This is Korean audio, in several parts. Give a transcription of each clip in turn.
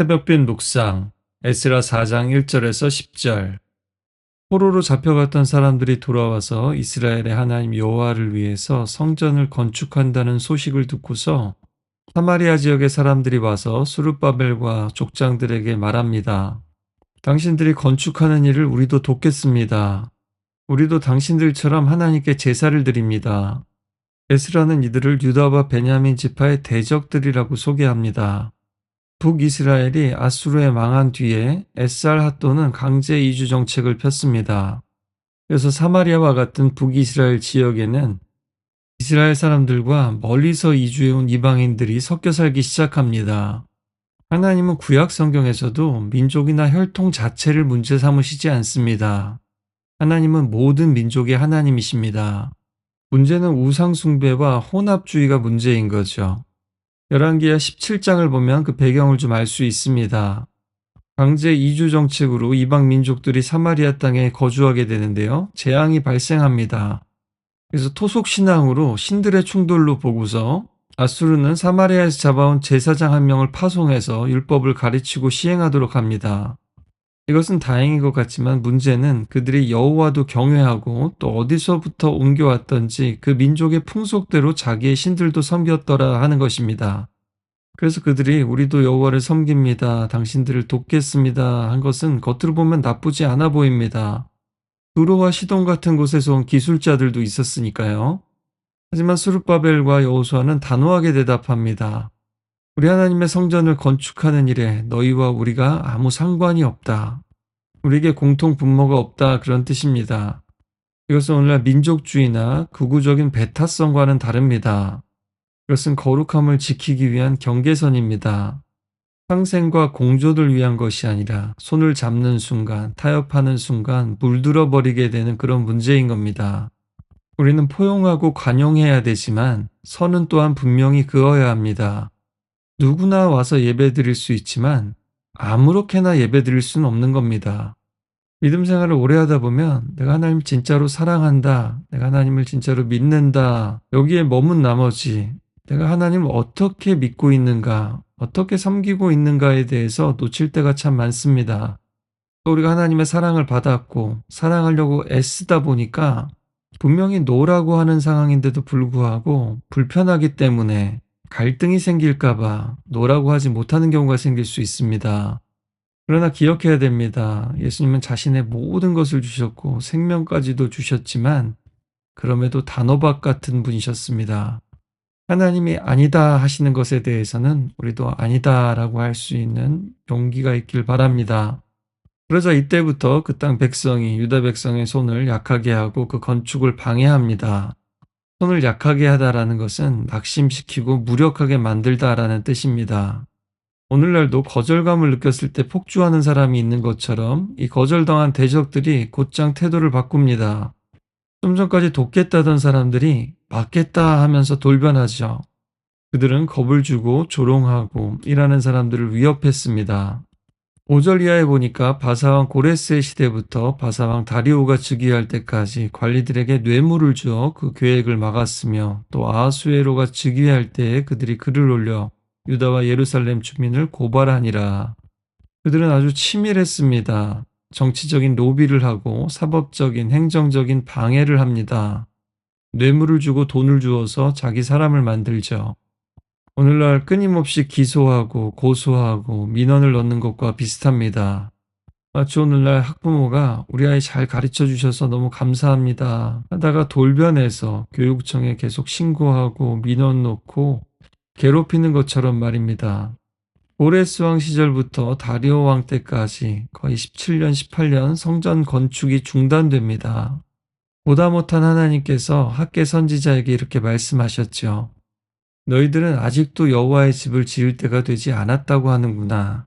새벽빛 묵상 에스라 4장 1절에서 10절. 포로로 잡혀갔던 사람들이 돌아와서 이스라엘의 하나님 여호와를 위해서 성전을 건축한다는 소식을 듣고서 사마리아 지역의 사람들이 와서 스룹바벨과 족장들에게 말합니다. 당신들이 건축하는 일을 우리도 돕겠습니다. 우리도 당신들처럼 하나님께 제사를 드립니다. 에스라는 이들을 유다와 베냐민 지파의 대적들이라고 소개합니다. 북이스라엘이 아수르에 망한 뒤에 에살핫돈은 강제 이주 정책을 폈습니다. 그래서 사마리아와 같은 북이스라엘 지역에는 이스라엘 사람들과 멀리서 이주해온 이방인들이 섞여 살기 시작합니다. 하나님은 구약 성경에서도 민족이나 혈통 자체를 문제 삼으시지 않습니다. 하나님은 모든 민족의 하나님이십니다. 문제는 우상숭배와 혼합주의가 문제인 거죠. 열왕기하 17장을 보면 그 배경을 좀 알 수 있습니다. 강제 이주 정책으로 이방 민족들이 사마리아 땅에 거주하게 되는데요. 재앙이 발생합니다. 그래서 토속 신앙으로 신들의 충돌로 보고서 아수르는 사마리아에서 잡아온 제사장 한 명을 파송해서 율법을 가르치고 시행하도록 합니다. 이것은 다행인 것 같지만 문제는 그들이 여호와도 경외하고 또 어디서부터 옮겨왔던지 그 민족의 풍속대로 자기의 신들도 섬겼더라 하는 것입니다. 그래서 그들이 우리도 여호와를 섬깁니다. 당신들을 돕겠습니다. 한 것은 겉으로 보면 나쁘지 않아 보입니다. 두로와 시돈 같은 곳에서 온 기술자들도 있었으니까요. 하지만 스룹바벨과 여호수아는 단호하게 대답합니다. 우리 하나님의 성전을 건축하는 일에 너희와 우리가 아무 상관이 없다. 우리에게 공통 분모가 없다. 그런 뜻입니다. 이것은 오늘날 민족주의나 극우적인 배타성과는 다릅니다. 이것은 거룩함을 지키기 위한 경계선입니다. 상생과 공조를 위한 것이 아니라 손을 잡는 순간, 타협하는 순간 물들어 버리게 되는 그런 문제인 겁니다. 우리는 포용하고 관용해야 되지만 선은 또한 분명히 그어야 합니다. 누구나 와서 예배드릴 수 있지만 아무렇게나 예배드릴 수는 없는 겁니다. 믿음 생활을 오래 하다 보면 내가 하나님을 진짜로 사랑한다, 내가 하나님을 진짜로 믿는다, 여기에 머문 나머지 내가 하나님을 어떻게 믿고 있는가, 어떻게 섬기고 있는가에 대해서 놓칠 때가 참 많습니다. 또 우리가 하나님의 사랑을 받았고 사랑하려고 애쓰다 보니까 분명히 노라고 하는 상황인데도 불구하고 불편하기 때문에 갈등이 생길까봐 노라고 하지 못하는 경우가 생길 수 있습니다. 그러나 기억해야 됩니다. 예수님은 자신의 모든 것을 주셨고 생명까지도 주셨지만 그럼에도 단호박 같은 분이셨습니다. 하나님이 아니다 하시는 것에 대해서는 우리도 아니다라고 할 수 있는 용기가 있길 바랍니다. 그러자 이때부터 그 땅 백성이 유다 백성의 손을 약하게 하고 그 건축을 방해합니다. 손을 약하게 하다라는 것은 낙심시키고 무력하게 만들다라는 뜻입니다. 오늘날도 거절감을 느꼈을 때 폭주하는 사람이 있는 것처럼 이 거절당한 대적들이 곧장 태도를 바꿉니다. 좀 전까지 돕겠다던 사람들이 막겠다 하면서 돌변하죠. 그들은 겁을 주고 조롱하고 일하는 사람들을 위협했습니다. 5절 이하에 보니까 바사왕 고레스의 시대부터 바사왕 다리오가 즉위할 때까지 관리들에게 뇌물을 주어 그 계획을 막았으며 또 아하수에로가 즉위할 때에 그들이 글을 올려 유다와 예루살렘 주민을 고발하니라. 그들은 아주 치밀했습니다. 정치적인 로비를 하고 사법적인 행정적인 방해를 합니다. 뇌물을 주고 돈을 주어서 자기 사람을 만들죠. 오늘날 끊임없이 기소하고 고소하고 민원을 넣는 것과 비슷합니다. 마치 오늘날 학부모가 우리 아이 잘 가르쳐 주셔서 너무 감사합니다 하다가 돌변해서 교육청에 계속 신고하고 민원 넣고 괴롭히는 것처럼 말입니다. 고레스 왕 시절부터 다리오 왕 때까지 거의 17년, 18년 성전 건축이 중단됩니다. 보다 못한 하나님께서 학개 선지자에게 이렇게 말씀하셨죠. 너희들은 아직도 여호와의 집을 지을 때가 되지 않았다고 하는구나.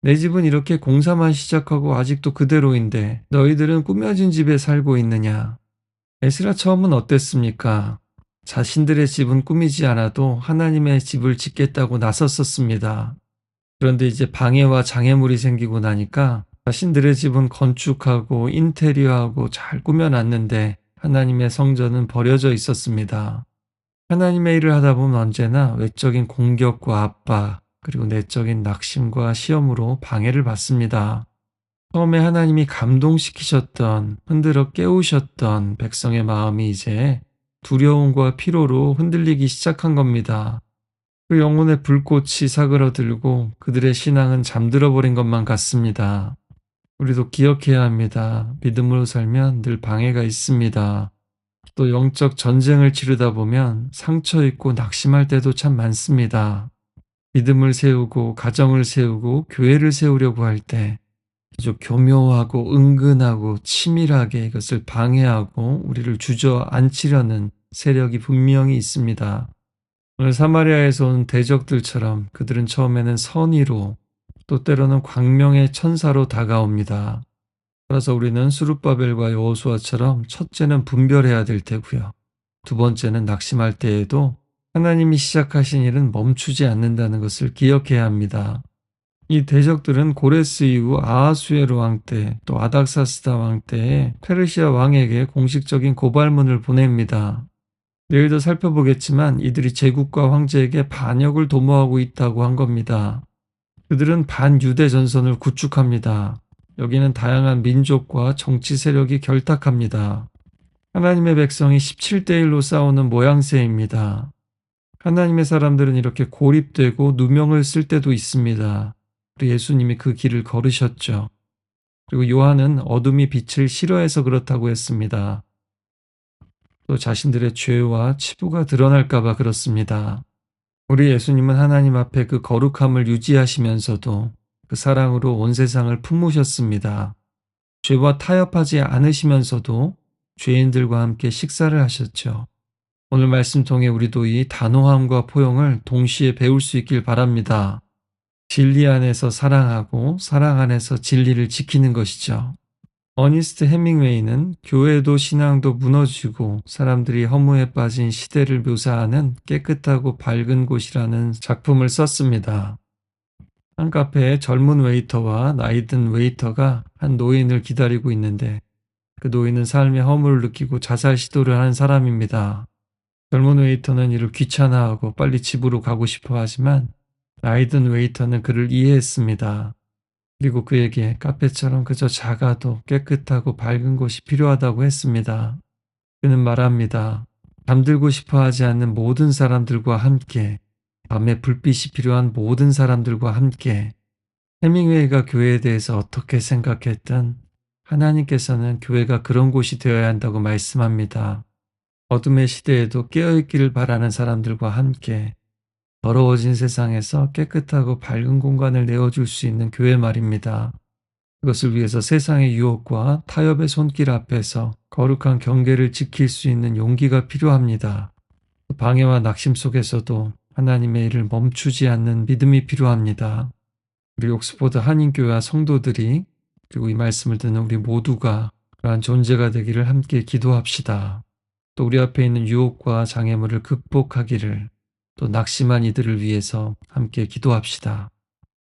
내 집은 이렇게 공사만 시작하고 아직도 그대로인데 너희들은 꾸며진 집에 살고 있느냐. 에스라 처음은 어땠습니까? 자신들의 집은 꾸미지 않아도 하나님의 집을 짓겠다고 나섰었습니다. 그런데 이제 방해와 장애물이 생기고 나니까 자신들의 집은 건축하고 인테리어하고 잘 꾸며놨는데 하나님의 성전은 버려져 있었습니다. 하나님의 일을 하다 보면 언제나 외적인 공격과 압박, 그리고 내적인 낙심과 시험으로 방해를 받습니다. 처음에 하나님이 감동시키셨던, 흔들어 깨우셨던 백성의 마음이 이제 두려움과 피로로 흔들리기 시작한 겁니다. 그 영혼의 불꽃이 사그러들고 그들의 신앙은 잠들어 버린 것만 같습니다. 우리도 기억해야 합니다. 믿음으로 살면 늘 방해가 있습니다. 또 영적 전쟁을 치르다 보면 상처 입고 낙심할 때도 참 많습니다. 믿음을 세우고 가정을 세우고 교회를 세우려고 할 때 아주 교묘하고 은근하고 치밀하게 이것을 방해하고 우리를 주저앉히려는 세력이 분명히 있습니다. 오늘 사마리아에서 온 대적들처럼 그들은 처음에는 선의로 또 때로는 광명의 천사로 다가옵니다. 따라서 우리는 스룹바벨과 여호수아처럼 첫째는 분별해야 될 테고요. 두 번째는 낙심할 때에도 하나님이 시작하신 일은 멈추지 않는다는 것을 기억해야 합니다. 이 대적들은 고레스 이후 아하수에로 왕 때, 또 아닥사스다 왕 때에 페르시아 왕에게 공식적인 고발문을 보냅니다. 내일도 살펴보겠지만 이들이 제국과 황제에게 반역을 도모하고 있다고 한 겁니다. 그들은 반유대 전선을 구축합니다. 여기는 다양한 민족과 정치 세력이 결탁합니다. 하나님의 백성이 17대 1로 싸우는 모양새입니다. 하나님의 사람들은 이렇게 고립되고 누명을 쓸 때도 있습니다. 우리 예수님이 그 길을 걸으셨죠. 그리고 요한은 어둠이 빛을 싫어해서 그렇다고 했습니다. 또 자신들의 죄와 치부가 드러날까봐 그렇습니다. 우리 예수님은 하나님 앞에 그 거룩함을 유지하시면서도 그 사랑으로 온 세상을 품으셨습니다. 죄와 타협하지 않으시면서도 죄인들과 함께 식사를 하셨죠. 오늘 말씀 통해 우리도 이 단호함과 포용을 동시에 배울 수 있길 바랍니다. 진리 안에서 사랑하고 사랑 안에서 진리를 지키는 것이죠. 어니스트 해밍웨이는 교회도 신앙도 무너지고 사람들이 허무에 빠진 시대를 묘사하는 깨끗하고 밝은 곳이라는 작품을 썼습니다. 한 카페에 젊은 웨이터와 나이든 웨이터가 한 노인을 기다리고 있는데 그 노인은 삶의 허물을 느끼고 자살 시도를 하는 사람입니다. 젊은 웨이터는 이를 귀찮아하고 빨리 집으로 가고 싶어 하지만 나이든 웨이터는 그를 이해했습니다. 그리고 그에게 카페처럼 그저 작아도 깨끗하고 밝은 곳이 필요하다고 했습니다. 그는 말합니다. 잠들고 싶어 하지 않는 모든 사람들과 함께, 밤에 불빛이 필요한 모든 사람들과 함께, 해밍웨이가 교회에 대해서 어떻게 생각했든 하나님께서는 교회가 그런 곳이 되어야 한다고 말씀합니다. 어둠의 시대에도 깨어있기를 바라는 사람들과 함께 더러워진 세상에서 깨끗하고 밝은 공간을 내어줄 수 있는 교회 말입니다. 그것을 위해서 세상의 유혹과 타협의 손길 앞에서 거룩한 경계를 지킬 수 있는 용기가 필요합니다. 방해와 낙심 속에서도 하나님의 일을 멈추지 않는 믿음이 필요합니다. 우리 옥스포드 한인교회와 성도들이 그리고 이 말씀을 듣는 우리 모두가 그러한 존재가 되기를 함께 기도합시다. 또 우리 앞에 있는 유혹과 장애물을 극복하기를 또 낙심한 이들을 위해서 함께 기도합시다.